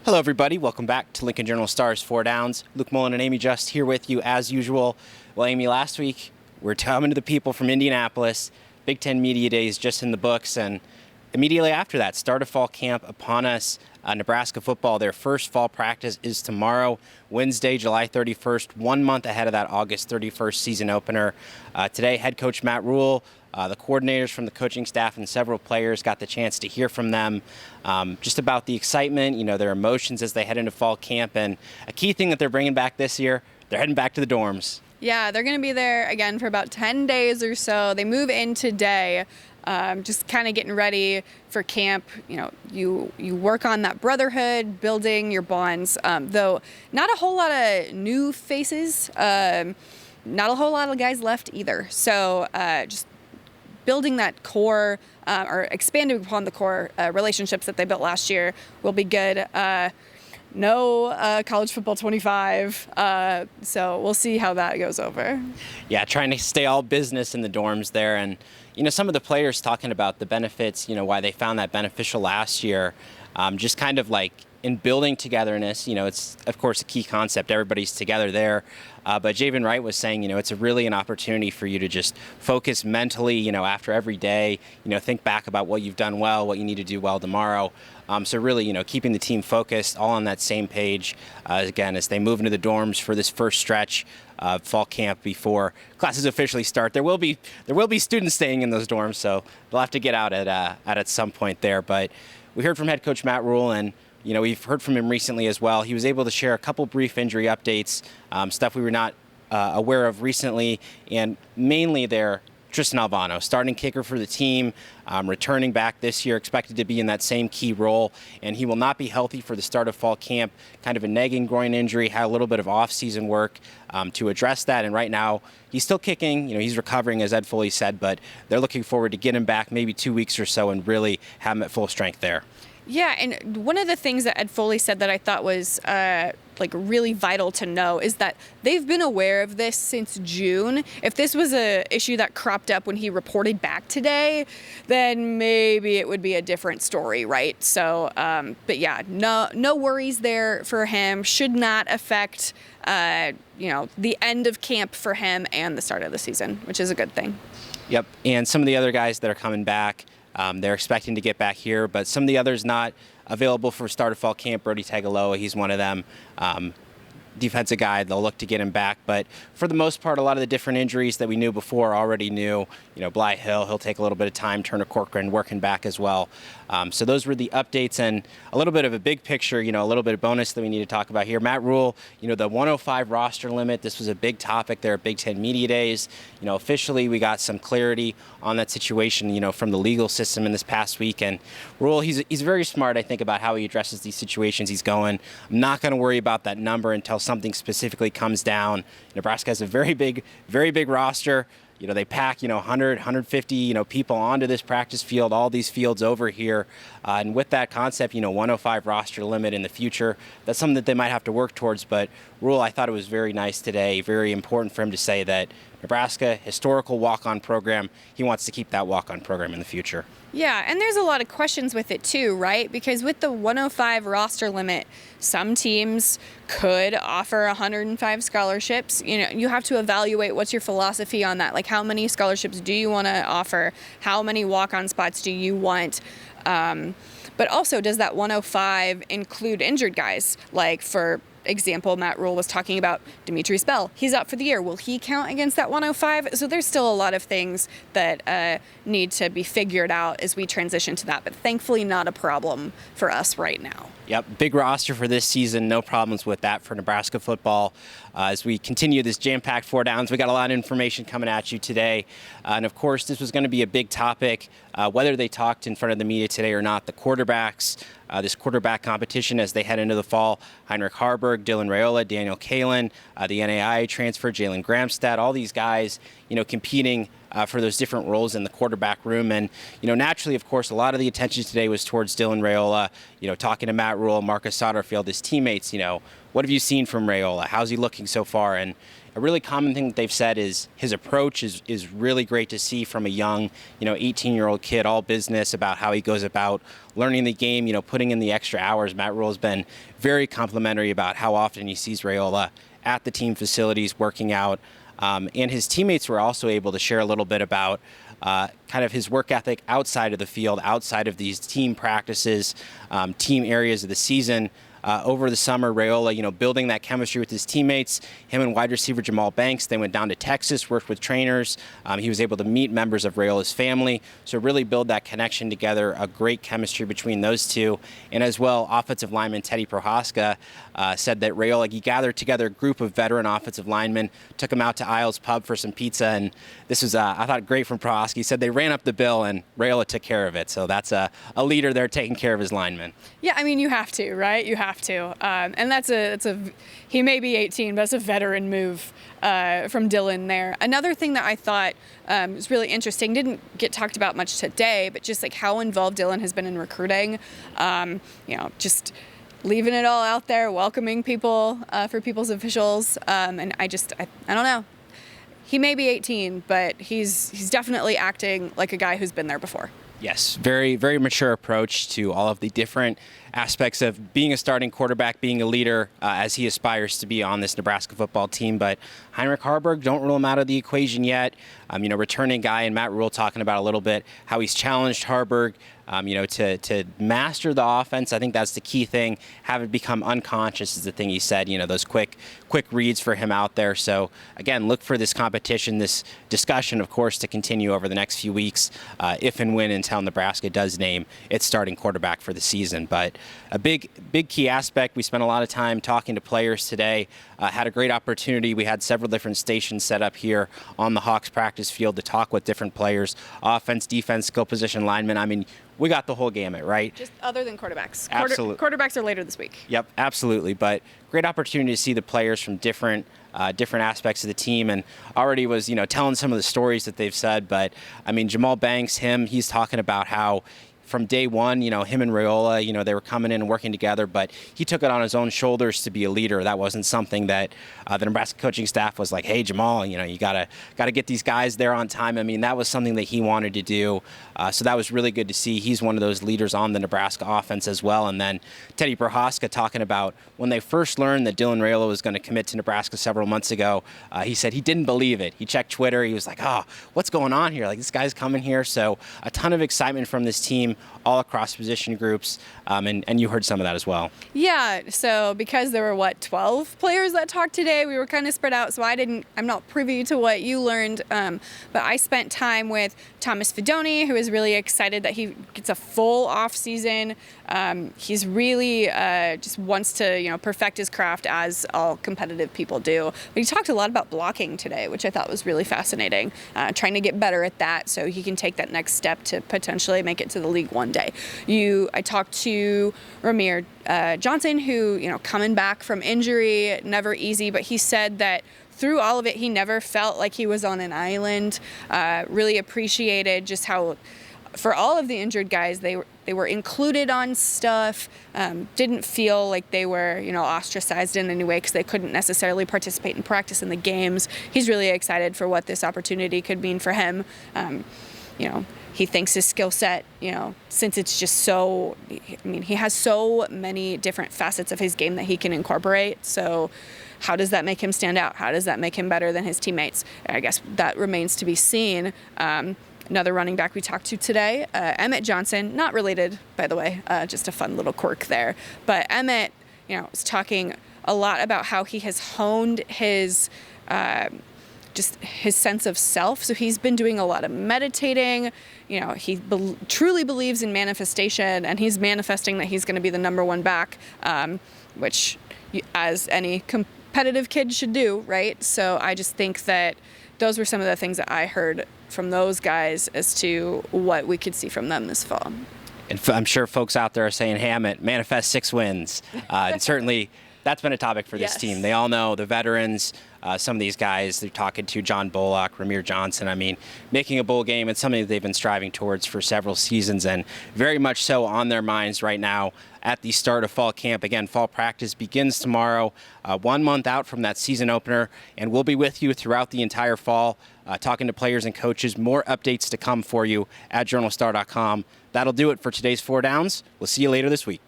Hello, everybody. Welcome back to Lincoln Journal Stars 4 Downs. Luke Mullin and Amie Just here with you as usual. Well, Amie, last week we're coming to the people from Indianapolis. Big Ten Media Days just in the books, and immediately after that, start of fall camp upon us. Nebraska football, their first fall practice is tomorrow, Wednesday, July 31st, 1 month ahead of that August 31st season opener. Today, head coach Matt Rhule, the coordinators from the coaching staff, and several players got the chance to hear from them just about the excitement, their emotions as they head into fall camp. And a key thing that they're bringing back this year, they're heading back to the dorms. Yeah, they're going to be there again for about 10 days or so. They move in today. Just kind of getting ready for camp. You work on that brotherhood, building your bonds, though not a whole lot of new faces, not a whole lot of guys left either. So just building that core or expanding upon the core relationships that they built last year will be good. No college football 25, so we'll see how that goes over. Yeah, trying to stay all business in the dorms there. And, some of the players talking about the benefits, why they found that beneficial last year, just kind of like in building togetherness. It's, of course, a key concept. Everybody's together there. But Javen Wright was saying, it's really an opportunity for you to just focus mentally, after every day, think back about what you've done well, what you need to do well tomorrow. So really, keeping the team focused, all on that same page, again, as they move into the dorms for this first stretch of fall camp before classes officially start. There will be students staying in those dorms, so they'll have to get out at some point there. But we heard from head coach Matt Rhule, and we've heard from him recently as well. He was able to share a couple brief injury updates, stuff we were not aware of recently, and mainly their Tristan Albano, starting kicker for the team, returning back this year, expected to be in that same key role, and he will not be healthy for the start of fall camp. Kind of a nagging groin injury, had a little bit of off-season work to address that, and right now he's still kicking. He's recovering, as Ed Foley said, but they're looking forward to get him back maybe 2 weeks or so and really have him at full strength there. Yeah, and one of the things that Ed Foley said that I thought was really vital to know is that they've been aware of this since June. If this was a issue that cropped up when he reported back today, then maybe it would be a different story, right? So, but yeah, no worries there for him. Should not affect the end of camp for him and the start of the season, which is a good thing. Yep, and some of the other guys that are coming back, they're expecting to get back here, but some of the others not available for start of fall camp. Brody Tagaloa, he's one of them. Defensive guy, they'll look to get him back. But for the most part, a lot of the different injuries that we knew before already knew. Bly Hill, he'll take a little bit of time. Turner Corcoran working back as well. So those were the updates and a little bit of a big picture, a little bit of bonus that we need to talk about here. Matt Rhule, the 105 roster limit, this was a big topic there at Big Ten Media Days. Officially we got some clarity on that situation, from the legal system in this past week. And Rhule, he's very smart, I think, about how he addresses these situations. He's going, I'm not going to worry about that number until something specifically comes down. Nebraska has a very big roster. They pack, 100, 150, people onto this practice field, all these fields over here. And with that concept, 105 roster limit in the future, that's something that they might have to work towards. But Rhule, I thought it was very nice today, very important for him to say that Nebraska, historical walk-on program, he wants to keep that walk-on program in the future. Yeah, and there's a lot of questions with it too, right? Because with the 105 roster limit, some teams could offer 105 scholarships. You have to evaluate what's your philosophy on that. Like, how many scholarships do you want to offer? How many walk-on spots do you want? But also, does that 105 include injured guys? Like, for example, Matt Rhule was talking about Dimitri Spell. He's out for the year. Will he count against that 105? So there's still a lot of things that need to be figured out as we transition to that, but thankfully not a problem for us right now. Yep, big roster for this season. No problems with that for Nebraska football. As we continue this jam-packed 4 Downs, we got a lot of information coming at you today. And of course, this was going to be a big topic, whether they talked in front of the media today or not. The quarterbacks, this quarterback competition as they head into the fall. Heinrich Harburg, Dylan Raiola, Daniel Kalen, the NAIA transfer, Jalen Gramstad, all these guys, competing for those different roles in the quarterback room. And, naturally, of course, a lot of the attention today was towards Dylan Raiola, talking to Matt Rhule, Marcus Satterfield, his teammates. What have you seen from Raiola? How's he looking so far? And, a really common thing that they've said is his approach is really great to see from a young, 18-year-old kid, all business about how he goes about learning the game, putting in the extra hours. Matt Rhule has been very complimentary about how often he sees Raiola at the team facilities working out. And his teammates were also able to share a little bit about kind of his work ethic outside of the field, outside of these team practices, team areas of the season. Over the summer, Raiola, building that chemistry with his teammates, him and wide receiver Jamal Banks, they went down to Texas, worked with trainers. He was able to meet members of Raiola's family, so really build that connection together, a great chemistry between those two. And as well, offensive lineman Teddy Prohaska said that Raiola, he gathered together a group of veteran offensive linemen, took them out to Isles Pub for some pizza, and this was, I thought, great from Prohaska. He said they ran up the bill, and Raiola took care of it, so that's a leader there taking care of his linemen. Yeah, I mean, you have to, right? You have to. And he may be 18, but it's a veteran move from Dylan there. Another thing that I thought was really interesting, didn't get talked about much today, but just like how involved Dylan has been in recruiting, just leaving it all out there, welcoming people for people's officials. And I don't know. He may be 18, but he's definitely acting like a guy who's been there before. Yes, very, very mature approach to all of the different aspects of being a starting quarterback, being a leader as he aspires to be on this Nebraska football team. But Heinrich Haarberg, don't rule him out of the equation yet. Returning guy, and Matt Rhule talking about a little bit how he's challenged Haarberg, to master the offense. I think that's the key thing. Have it become unconscious is the thing he said. Those quick reads for him out there. So again, look for this competition, this discussion, of course, to continue over the next few weeks, if and when until Nebraska does name its starting quarterback for the season. But a big key aspect. We spent a lot of time talking to players today. Had a great opportunity. We had several different stations set up here on the Hawks practice field to talk with different players, offense, defense, skill position linemen. I mean, we got the whole gamut, right? Just other than quarterbacks. Absolutely. Quarterbacks are later this week. Yep, absolutely. But great opportunity to see the players from different aspects of the team, and already was, telling some of the stories that they've said. But I mean, Jamal Banks, he's talking about how from day one, him and Raiola, they were coming in and working together, but he took it on his own shoulders to be a leader. That wasn't something that the Nebraska coaching staff was like, hey, Jamal, you gotta get these guys there on time. I mean, that was something that he wanted to do. So that was really good to see. He's one of those leaders on the Nebraska offense as well. And then Teddy Prohaska talking about when they first learned that Dylan Raiola was going to commit to Nebraska several months ago, he said he didn't believe it. He checked Twitter. He was like, what's going on here? Like, this guy's coming here. So a ton of excitement from this team all across position groups, and you heard some of that as well. Yeah, so because there were, 12 players that talked today, we were kind of spread out, so I'm not privy to what you learned, but I spent time with Thomas Fidoni, who is really excited that he gets a full off season. He's really just wants to, perfect his craft as all competitive people do. But he talked a lot about blocking today, which I thought was really fascinating, trying to get better at that so he can take that next step to potentially make it to the league one day. I talked to Ramir Johnson, who, coming back from injury, never easy, but he said that through all of it, he never felt like he was on an island, really appreciated just how, for all of the injured guys, they were included on stuff, didn't feel like they were, ostracized in any way because they couldn't necessarily participate in practice in the games. He's really excited for what this opportunity could mean for him. He thinks his skill set, since it's just so, he has so many different facets of his game that he can incorporate. So how does that make him stand out? How does that make him better than his teammates? I guess that remains to be seen. Another running back we talked to today, Emmett Johnson, not related, by the way, just a fun little quirk there. But Emmett, was talking a lot about how he has honed his just his sense of self. So he's been doing a lot of meditating. He truly believes in manifestation, and he's manifesting that he's going to be the number one back, which as any competitive kid should do, right? So I just think that those were some of the things that I heard from those guys as to what we could see from them this fall. And I'm sure folks out there are saying, hey, Emmett, manifest 6 wins. And certainly that's been a topic for this team. They all know the veterans, some of these guys they're talking to, John Bullock, Ramir Johnson. Making a bowl game, it's something that they've been striving towards for several seasons, and very much so on their minds right now at the start of fall camp. Again, fall practice begins tomorrow, 1 month out from that season opener, and we'll be with you throughout the entire fall, talking to players and coaches. More updates to come for you at journalstar.com. That'll do it for today's Four Downs. We'll see you later this week.